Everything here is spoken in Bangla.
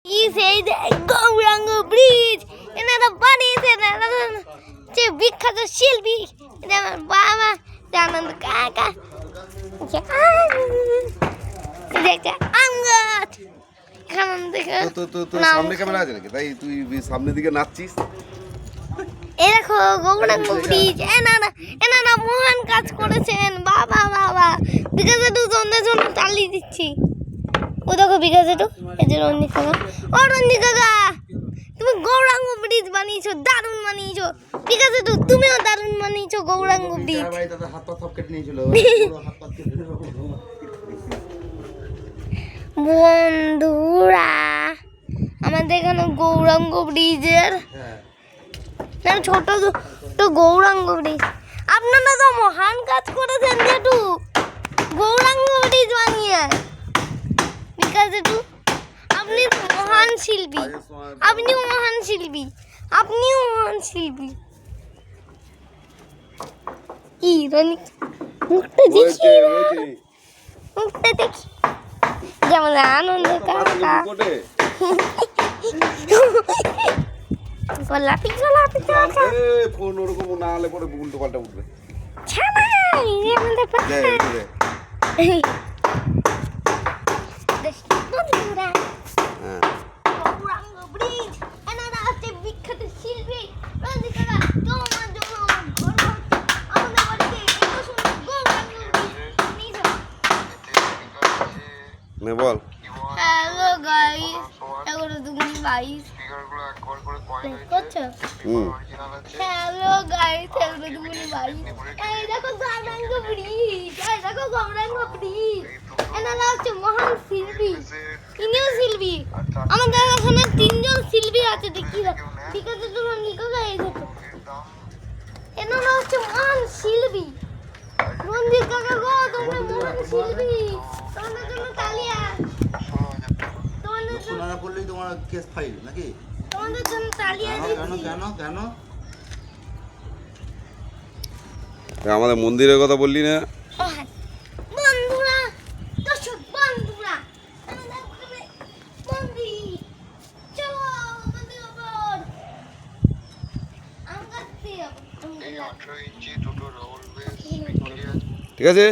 সেই যে গৌরাঙ্গ ব্রিজ এনারা বানিয়েছে, যে বিখ্যাত শিল্পী আমার বাবা আনন্দ কাকা। আম গাছ সামনে ক্যামেরা আছে নাকি, তাই তুই সামনের দিকে নাচছিস। এই দেখো গৌরাঙ্গ ব্রিজ, এনারা মহান কাজ করেছেন। বাবা বাবা বিকাশ একটু তোমাদের জন্য তালি দিচ্ছি। ও দেখো বিকাশ একটু, এই যে রঞ্জিত কাকা। ও রঞ্জিত কাকা, তুমি গৌরাঙ্গ ব্রিজ বানিয়েছো, দারুণ বানিয়েছো। বিকাশ একটু তুমিও দারুণ বানিয়েছো গৌরাঙ্গ ব্রিজ। বন্ধুরা আমাদের এখানে গৌরাঙ্গ ব্রিজের ছোট তো গৌরাঙ্গ ব্রিজ, আপনারা তো মহান কাজ করেছেন যেটু গৌরাঙ্গ ব্রিজ বানিয়ে। বিকাশ একটু আপনি মহান শিল্পী, আপনিও মহান শিল্পী, আপনিও মহান শিল্পী। কি রনিক মুখটা দেখি, মুখটা দেখি যেমন আনন্দ কাকা। গোলাপি গোলাপি কাকা ফোন ওরকম না হলে পরে উল্টো পাল্টা উঠবে। ছানাই আমাদের পাশে বন্ধুরা গৌরাঙ্গ ব্রিজ, এনারা হচ্ছে বিখ্যাত শিল্পী। রঞ্জিত কাকা তোমার জন্য আমার গর্ব হচ্ছে, আমাদের বাড়িতে এত সুন্দর গৌরাঙ্গ ব্রিজ। নে বল। হ্যালো গাইস, 11-22 করছো? হ্যালো গাইস, 11-22 এই দেখো গৌরাঙ্গ ব্রিজ, এই দেখো গৌরাঙ্গ ব্রিজ। এনারা হচ্ছে মহান শিল্পী, ইনিও শিল্পী। আমাদের এখানে 3জন শিল্পী আছে, দেখি বিকাশ একটু রঞ্জিত কাকা এই দেখো, এনারা হচ্ছে মহান শিল্পী। রঞ্জিত কাকা গো, তোমরা মহান শিল্পী, তোমাদের জন্য তালিয়া। না করলেই তোমার কেস ফাইল নাকি? তোমাদের জন্য তালিয়া কেন কেন কেন? আমাদের মন্দিরের কথা বললি না? বন্ধুরা, দর্শক বন্ধুরা, আমাদের ওখানে মন্দির, চলো মন্দির উপর আমরা ঠিক আছে।